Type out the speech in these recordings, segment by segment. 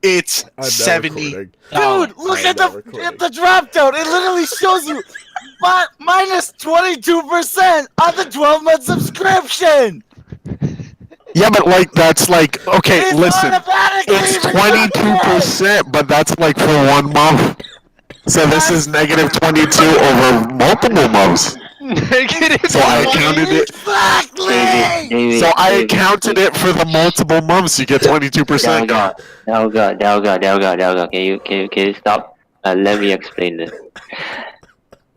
It's I'm not 70. recording. Dude, look at recording. the drop down. It literally shows you minus 22% on the 12-month subscription. Yeah, but like that's like okay. It's Listen, automatically it's reduced. 22%, but that's like for 1 month. So this is negative 22 over multiple months. Negative. So I counted it. Exactly. So I counted it for the multiple months. You get 22%. Dalga. Can you stop? Let me explain this.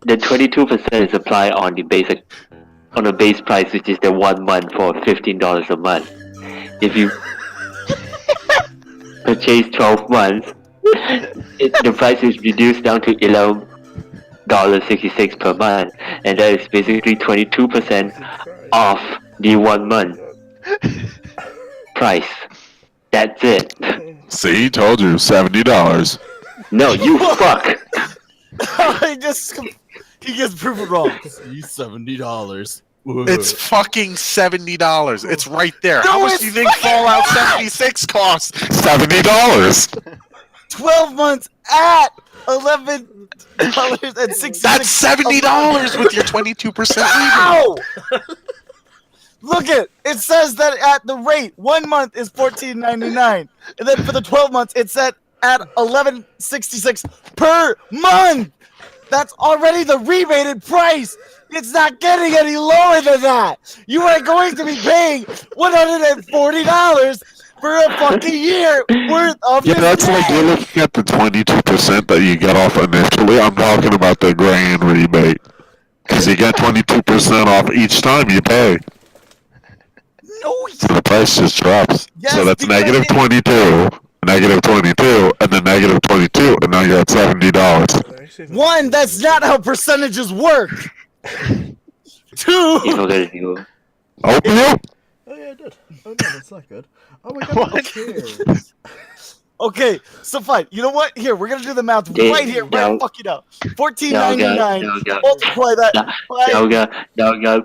The 22% is applied on the base price, which is the 1 month for $15 a month. If you purchase 12 months, the price is reduced down to $11.66 per month, and that is basically 22% off the 1 month price. That's it. See, told you, $70. No, you fuck. He gets proven wrong. He's $70. It's fucking $70. It's right there. No, How much it's do you think fucking Fallout not! 76 costs? $70. 12 months at $11.66. That's $70 with your 22% rebate. Ow! Look it says that at the rate 1 month is $14.99, and then for the 12 months it's at $11.66 per month. That's already the rebated price. It's not getting any lower than that. You are going to be paying $140 for a fucking year worth of Yeah, that's like you're looking at the 22% that you get off initially. I'm talking about the grand rebate. Because you get 22% off each time you pay. No, So the price just drops. Yes, So that's because negative 22, negative 22, and then negative 22, and now you're at $70. one, that's not how percentages work. Two, You forgot you. Open you? Oh yeah, I did. Oh no, that's not good. Oh my god, What? who cares? okay, so fine. You know what? Here, we're gonna do the math Dave, right here, right no. fucking now. $14.99. Dalga. Multiply that by Dalga,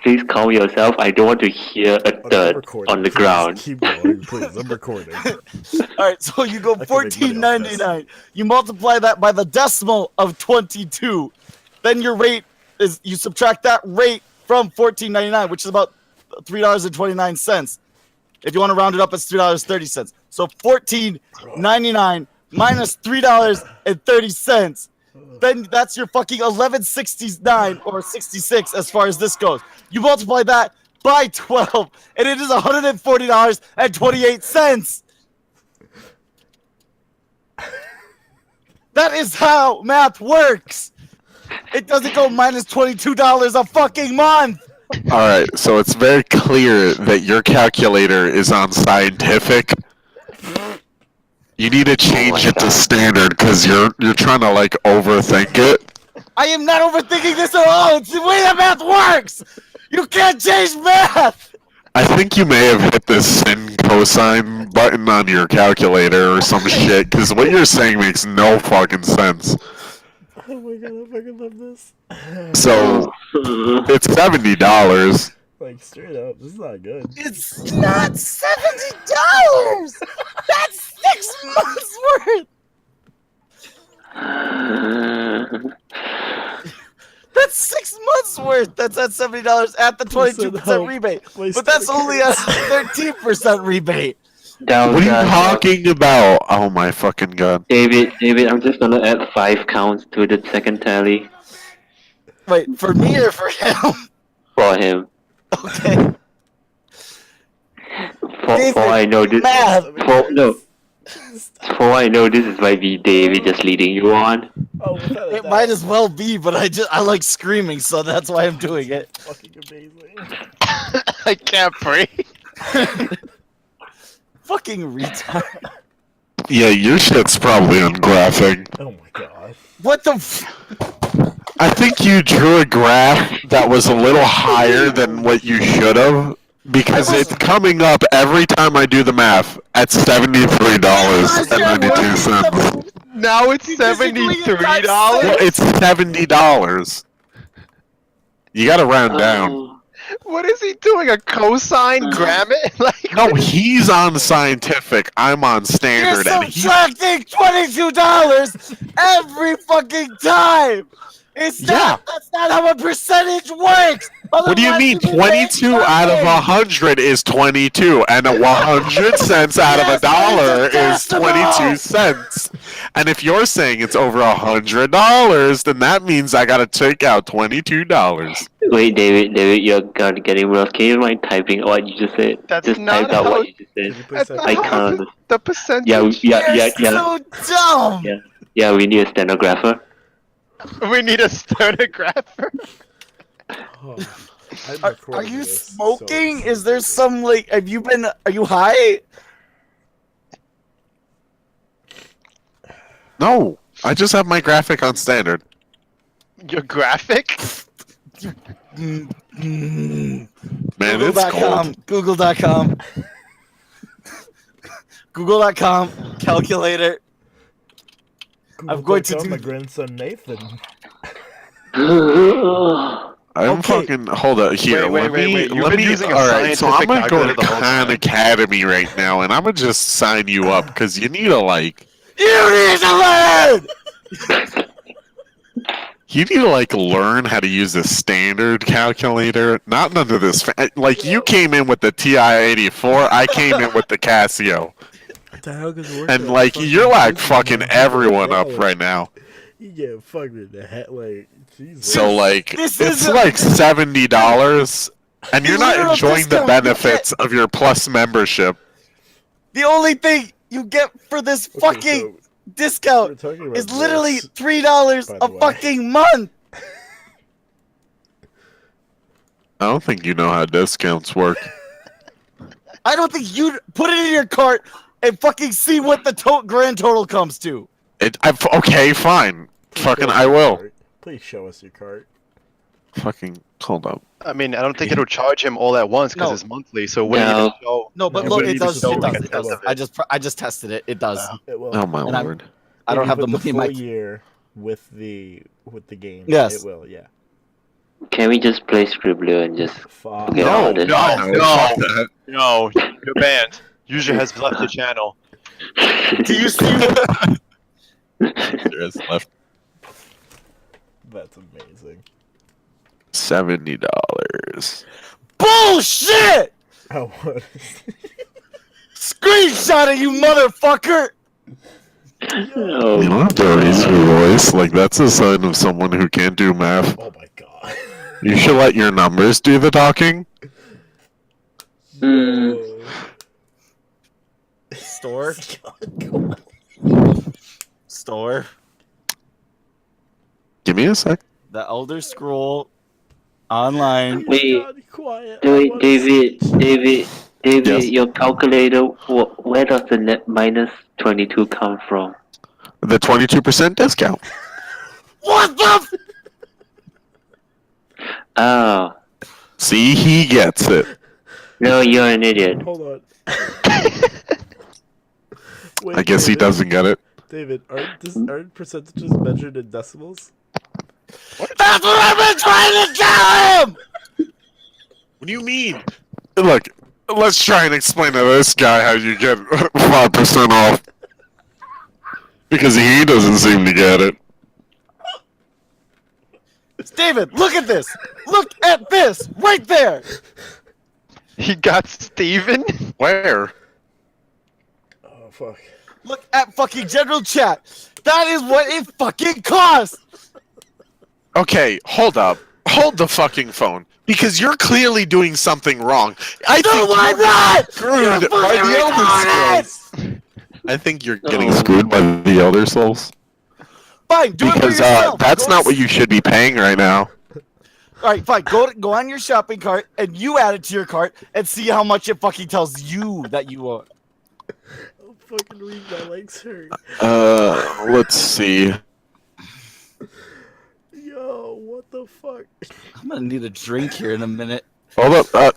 please calm yourself. I don't want to hear a I'm thud recording. on the Please ground. Keep going, please. I'm recording. All right, so you go I can make money off this. $14.99. You multiply that by the decimal of 22. Then your rate is you subtract that rate from $14.99, which is about $3.29. If you want to round it up, it's $3.30. So $14.99 minus $3.30. Then that's your fucking $11.69 or 66 as far as this goes. You multiply that by 12, and it is $140.28. That is how math works. It doesn't go minus $22 a fucking month. Alright, so it's very clear that your calculator is on scientific. You need to change it to standard because you're trying to like overthink it. I am not overthinking this at all. It's the way that math works. You can't change math. I think you may have hit the sin cosine button on your calculator or some shit because what you're saying makes no fucking sense. Oh my god, I fucking love this. So it's $70. Like straight up, this is not good. It's not $70. That's 6 months worth. That's 6 months worth. That's at $70 at the 22% rebate. But that's only a 13% rebate. What are you talking about? Oh my fucking god. David, I'm just gonna add 5 counts to the second tally Wait, for me or for him? for him. Okay. For I know this. Math. For I know this might be David just leading you on. Oh, without a It doubt, might as well be, but I like screaming, so that's why I'm doing it. fucking amazing. I can't breathe. Fucking retard. Yeah, your shit's probably on graphing. Oh my god. What the I think you drew a graph that was a little higher than what you should have. Because it's coming up every time I do the math at $73.92. Now it's $73. Well, it's $70. You gotta round down. What is he doing? A cosine grammar? Like No, he's on scientific. I'm on You're standard, and he's subtracting $22 every fucking time. It's not. That's not how a percentage works. What do you Otherwise, mean? you'd be paying 22 out of nothing. 100 is 22, and 100 cents out of Yes, a dollar but is it's a decimal. 22 cents. And if you're saying it's over $100, then that means I gotta take out $22. Wait, David, you're getting worse. Can you mind typing what you just said? That's Just not type out how- what you just Can you said. please say I that? can't. the percentage. Yeah. You're so dumb. Yeah. Yeah, we need a stenographer. We need a stenographer. Oh, I'm Are recording you this, smoking? so- Is there some like? Have you been? Are you high? No, I just have my graphic on standard. Your graphic? Mm. Man, it's cold. Google.com. Google.com. Calculator. I'm going to Google.com, do- my grandson Nathan. I'm Okay. fucking hold up here. Wait, let me. You've let been me. using a All right, so I'm scientific gonna go to calculator the whole Khan time. Academy right now, and I'm gonna just sign you up because you need to like. You need to learn. You need to like learn how to use a standard calculator. Not none of this. Like you came in with the TI-84, I came in with the Casio, What the hell is working and on like fucking you're like Disney? fucking everyone up Yeah, right now. You get fucked in the head, like Jesus. So like This it's is a- like $70, and you're not Literal enjoying the discount. benefits of your Plus membership. The only thing you get for this Okay, fucking so we're discount talking about is literally this. $3 by the a way. fucking month. I don't think you know how discounts work. I don't think you'd put it in your cart and fucking see what the grand total comes to. Okay, fine. Please Fucking, show us I your will. cart. Please show us your cart. Fucking, hold up. I mean, I don't think it'll charge him all at once because No. it's monthly. So when No. you show, No, but No, look, but it you does. just It don't does. get It does. the I just tested it. It does. It will. Oh my And I'm- lord. I don't have the With money in full my. year with the game. Yes. It will. Yeah. Can we just play Scribbler and just Fuck. forget about it? no, fuck that. no, you're banned. User has left the channel. Do you see? There is left That's amazing. $70. Bullshit! Oh, what? Screenshot it, you motherfucker! Oh, You don't have to raise your voice. Like that's a sign of someone who can't do math. Oh my god. You should let your numbers do the talking. Mm. Store. Store. Give me a sec. The Elder Scroll online. Wait, God, quiet. David, Yes. your calculator, where does the net minus 22 come from? The 22% discount. What the? Oh, See, he gets it. no, you're an idiot. Hold on. Wait, I guess he David, doesn't get it. David, aren't percentages measured in decimals? That's what I've been trying to tell him. What do you mean? Look, let's try and explain to this guy how you get 5% off. Because he doesn't seem to get it. David, look at this. Look at this right there. He got Steven? Where? Oh fuck. Look at fucking general chat. That is what it fucking costs. Okay, hold up. Hold the fucking phone. Because you're clearly doing something wrong. I No, think I'm you're not. screwed You're by fucking the Elder retarded. Scrolls. I think you're getting Oh. screwed by the Elder Souls. Fine, do it for Because yourself. that's not what you should be paying right now. All right, fine. Go on your shopping cart and you add it to your cart and see how much it fucking tells you that you owe. I'm fucking weak. My legs hurt. Let's see. Yo, what the fuck? I'm gonna need a drink here in a minute. Hold up.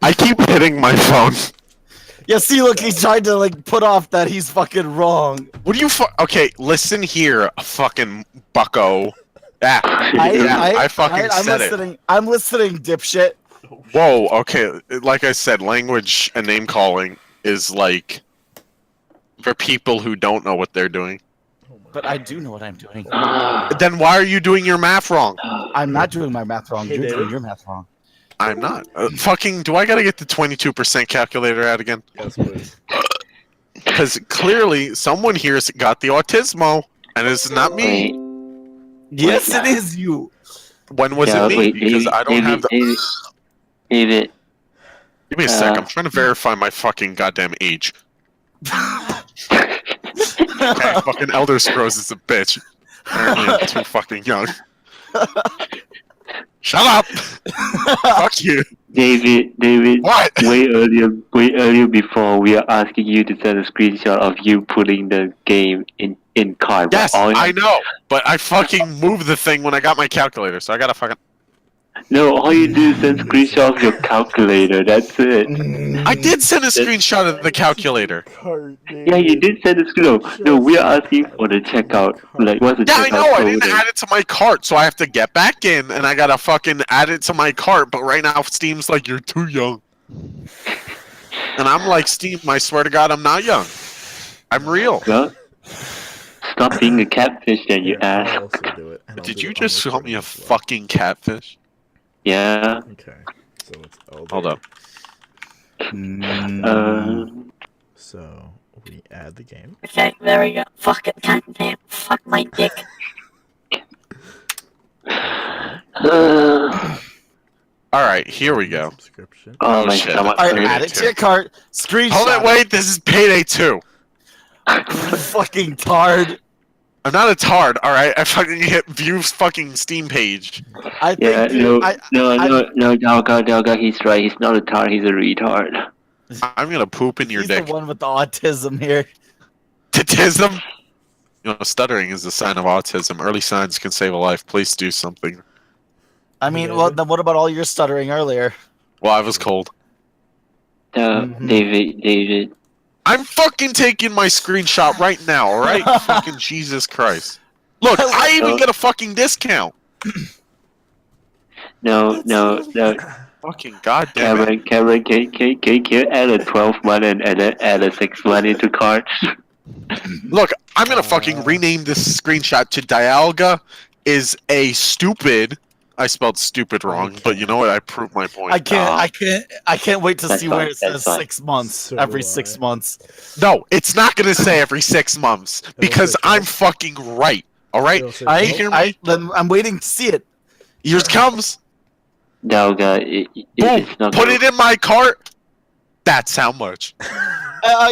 I keep hitting my phone. Yeah, see, look, he's trying to like put off that he's fucking wrong. What do you Okay, listen here, fucking bucko. I fucking I'm said listening. I'm listening, dipshit. Oh, shit. Whoa, okay. Like I said, language and name calling is like for people who don't know what they're doing. Oh my But God. I do know what I'm doing. Then why are you doing your math wrong? I'm not doing my math wrong. Hey, You're doing David? your math wrong. I'm not. Fucking, do I gotta get the 22% calculator out again? Yes, please. Because clearly someone here's got the autismo, and it's not me. Wait, Yes, it is you. When was yeah, it me? wait, Because David, I don't have the. David, Give me a sec. I'm trying to verify my fucking goddamn age. Okay, fucking Elder Scrolls is a bitch. Apparently I'm too fucking young. Shut up! Fuck you. David, What? way earlier before we are asking you to send a screenshot of you putting the game in card. Yes, All I know, but I fucking moved the thing when I got my calculator, so I gotta fucking. No, all you do is send screenshot of your calculator. That's it. I did send a screenshot of the calculator. Cart, Yeah, you did send a screenshot. No, we are asking for the checkout. Like, what's the Yeah, I checkout know. I code? didn't add it to my cart, so I have to get back in, and I gotta fucking add it to my cart. But right now, Steam's like, you're too young, and I'm like, Steam, I swear to God, I'm not young. I'm real. Well, stop being a catfish, then you Here, I'll ask. also do it, and I'll Did do you it on just call recording me a as well. fucking catfish? Yeah. Okay, so it's Elder. Hold up. So we add the game. Okay, there we go. Fucking goddamn. Fuck my dick. All right, here we go. Subscription. Oh, Oh, my shit. stomach. All right, Payday add it to 2. your cart. Screenshot. Hold it, wait. This is Payday 2. Fucking tard. I'm not a tard, all right. I fucking hit view fucking Steam page. I think. Yeah, dude, no, Dalga, he's right. He's not a tard. He's a retard. I'm gonna poop in your he's dick. the one with the autism here. Autism. You know, stuttering is a sign of autism. Early signs can save a life. Please do something. I mean, Yeah. well, then what about all your stuttering earlier? Well, I was cold. Mhm. David. I'm fucking taking my screenshot right now, all right? Fucking Jesus Christ. Look, I even get a fucking discount. No. Fucking goddamn it. Cameron, can you add a 12-month and add a 6-month into cart? Look, I'm gonna fucking rename this screenshot to Dialga is a stupid. I spelled stupid wrong, but you know what? I proved my point. I can't wait to That's see where fine, it that's says fine. 6 months. So Every do 6 I. months. No, it's not gonna say every 6 months because say I'm 12. fucking right. All right, It'll say I, 12. hear me? I, then I'm waiting to see it. Yours comes. Dalga, Boom. it's not Put gonna- it in my cart. That's how much.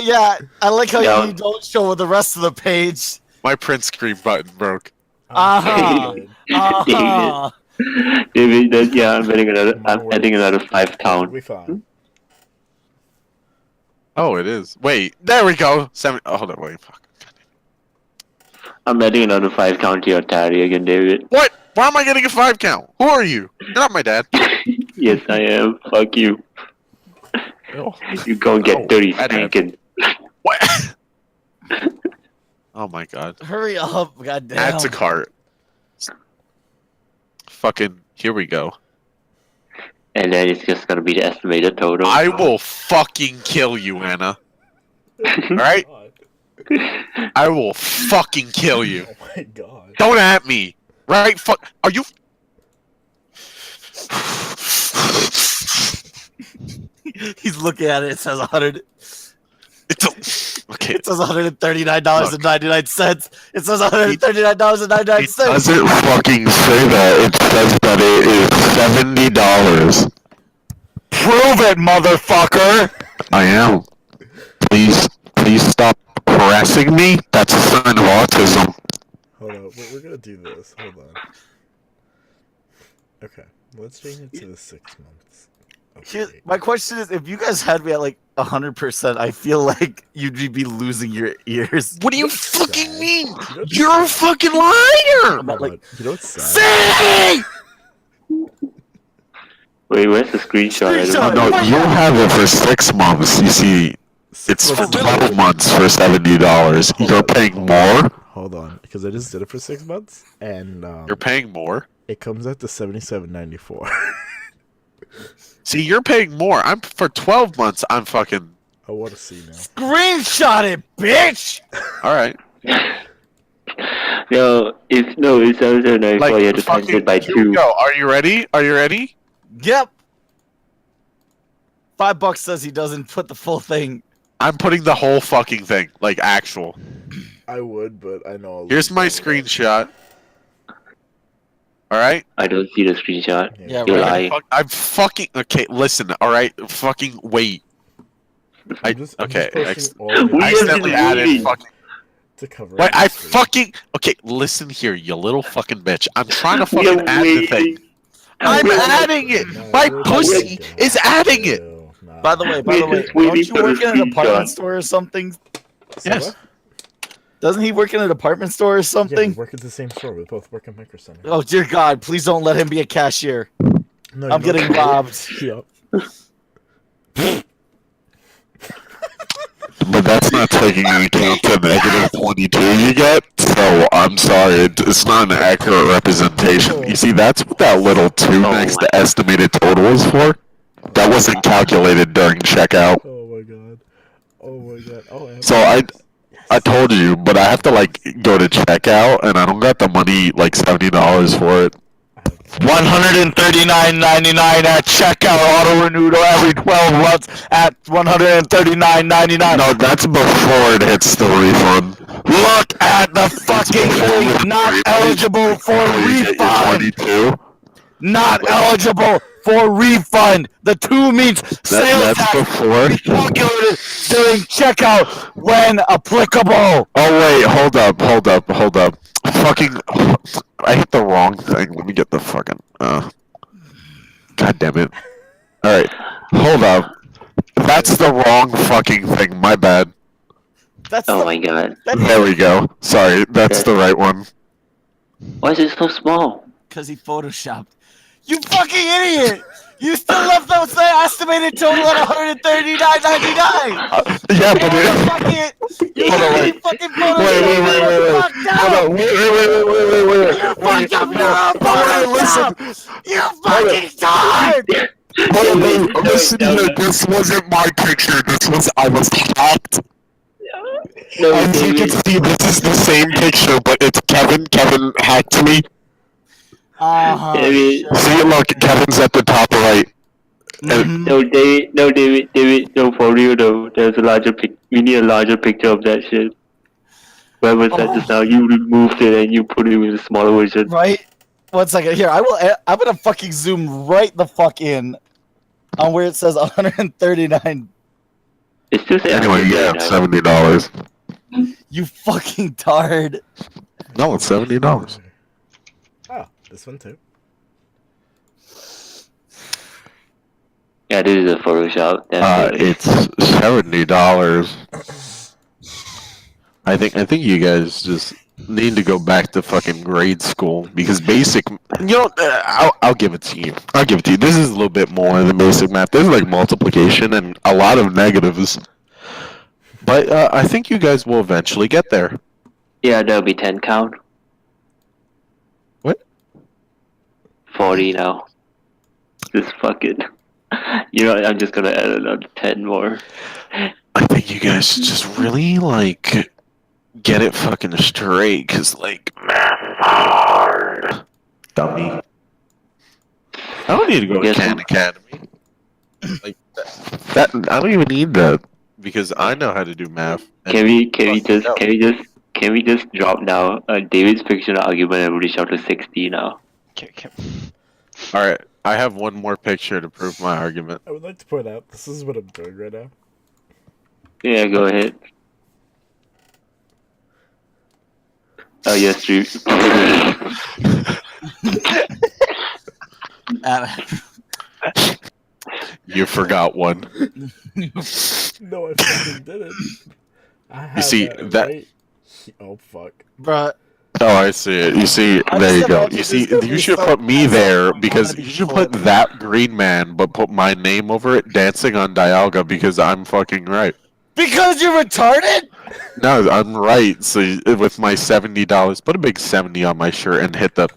Yeah, I like how No. you don't show the rest of the page. My print screen button broke. Uh-huh. David, Uh-huh. David, I'm My adding words. another 5 It'll count. be fine. Oh, it is. Wait, there we go. 7. Oh, hold on, wait. Fuck. I'm adding another 5 count to your tally again, David. What? Why am I getting a 5 count? Who are you? You're not my dad. Yes, I am. Fuck you. You go get Oh, 30 I did. seconds. What? Oh my god. Hurry up, goddamn. Add to cart. Fucking, here we go. And then it's just gonna be the estimated total. I will fucking kill you, Anna. Alright? God. I will fucking kill you. Oh my god. Don't at me. Right? Fuck. Are you. He's looking at it. It says 100. It's a. Okay. It says $139.99. It says $139.99. Doesn't fucking say that. It says that it is $70. Prove it, motherfucker! I am. Please stop harassing me. That's a sign of autism. Hold on, we're gonna do this. Hold on. Okay, let's change it to the 6 months. Okay. My question is, if you guys had me at like 100%, I feel like you'd be losing your ears. What do you That's fucking sad. mean? You know what's You're a sad? fucking liar! About, like, Hold on. You know what's sad? Say! Wait, where's the screenshot? I Screenshot. don't know. No, you'll have it for 6 months. You see, it's for 12 months for $70. You're paying more? Hold on, because I just did it for 6 months, and You're paying more? it comes out to $77.94. See, you're paying more. I'm for 12 months. I'm fucking. I want to see now. Screenshot it, bitch! All right. It's also nice Like for you to fucking. times it by Here we 2. go. Are you ready? Are you ready? Yep. $5 says he doesn't put the full thing. I'm putting the whole fucking thing, like actual. I would, but I know. I'll Here's lose my all of that. screenshot. All right. I don't see the screenshot. Yeah, You right. lie. I'm fucking. Okay, listen. All right. Fucking wait. I'm just okay, posting all We the I are accidentally just added waiting. fucking. to cover. Wait, up the I screen. fucking. Okay, listen here, you little fucking bitch. I'm trying to We are fucking add the thing. waiting. I'm We are- adding it. No, My we're pussy just is adding it. Ew, nah. By the way, We're don't just waiting you for work the in an apartment screenshot. store or something? Say Yes. what? Doesn't he work in an apartment store or Yeah, we something? work at the same store. We both work at Micro Center. Oh dear God! Please don't let him be a cashier. No, I'm you know getting what? robbed. Yep. But that's not taking into account the negative 22 you get. So I'm sorry, it's not an accurate representation. You see, that's what that little 2 next to estimated total is for. That wasn't calculated during checkout. Oh my god. Oh my god. Oh. So I told you, but I have to like go to checkout, and I don't got the money, like $70 for it. $139.99 at checkout. Auto renewed every 12 months at $139.99. No, that's before it hits the refund. Look at the fucking thing. Not eligible for Before you get your refund. 22. Not eligible for refund. The 2 means sales That's tax before. calculated during checkout when applicable. Oh wait, hold up. Fucking, I hit the wrong thing. Let me get the fucking. God damn it. All right, hold up. That's the wrong fucking thing. My bad. That's Oh the, my god. There we go. Sorry, that's the right one. Why is it so small? because he photoshopped. You fucking idiot! You still left those estimated total at $139.99. Yeah, but it. You Hold on, wait. fucking Wait. Hold on, wait. You fucked up your own Photoshop! You fucking tard! Hold on, listen here. This wasn't my picture. I was hacked. No, As you can see, this is the same picture, but it's Kevin. Kevin hacked me. David. See, look, Kevin's at the top right. No, David, no, for real though. There's a larger we need a larger picture of that shit. Where was that just now? You removed it and you put it with a smaller version. Right? 1 second. Here, I'm gonna fucking zoom right the fuck in on where it says 139. It's still saying Anyway, yeah, $70. You fucking tard. No, it's $70. Oh, this one too. Yeah, this is a Photoshop. It's $70. I think you guys just need to go back to fucking grade school because basic. I'll give it to you. This is a little bit more than basic math. There's like multiplication and a lot of negatives. But I think you guys will eventually get there. Yeah, that'll be 10 count. What? 40 now. Just fuck it. You know, I'm just gonna add another 10 more. I think you guys should just really like get it fucking straight, cause like hard. Dummy. I don't need to go to Khan Academy. Like that. I don't even need that because I know how to do math. Can we just drop now David's fictional argument and reach out to 60 now? All right. I have one more picture to prove my argument. I would like to point out this is what I'm doing right now. Yeah, go ahead. Oh yes, stream. You forgot one. No, I fucking didn't. I have see, that- right he- oh fuck. Bruh. Oh, I see it. You see, I there just you go. imagine You see, this gonna you be should so put me awesome. there I'm because gonna be you should put full. that green man, but put my name over it, dancing on Dialga because I'm fucking right. Because you're retarded? No, I'm right. So with my $70, put a big 70 on my shirt and hit the.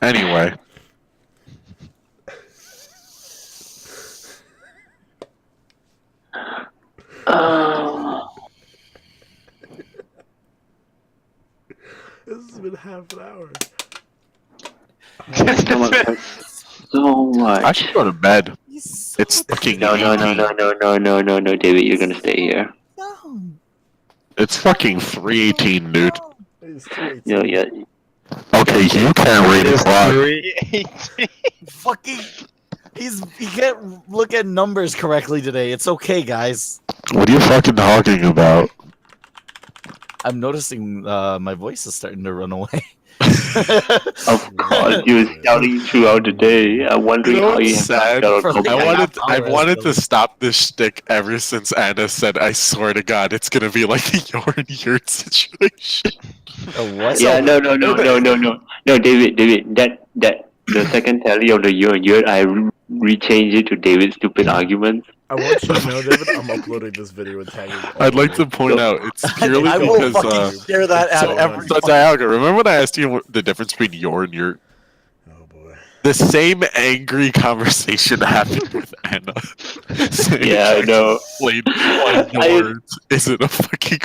Anyway. This has been half an hour. So much. I should go to bed. He's so It's fucking No, 18. David, you're gonna stay here. dumb. It's fucking 3:18, dude. It's 2:18. No, yeah. Okay, you can't read a clock. 3:18. Fucking. He can't look at numbers correctly today. It's okay, guys. What are you fucking talking about? I'm noticing my voice is starting to run away. Of course, you were shouting throughout the day. I'm wondering You know how you what's have sad? not got For a like I've wanted to stop this shtick ever since Anna said, I swear to God, it's gonna be like the Yorn Yurt situation. What? Yeah, no, David, that the second tally of the year, I rechanged it to David's stupid arguments. I want you to know, David, I'm uploading this video and tagging all I'd like of to you. point out, it's purely I will because, fucking share that at so- every. so Dialga, remember when I asked you what the difference between Yorn Yurt? Oh boy. The same angry conversation happened with Anna. Saying Yeah, I know. Explain why Yorn isn't a fucking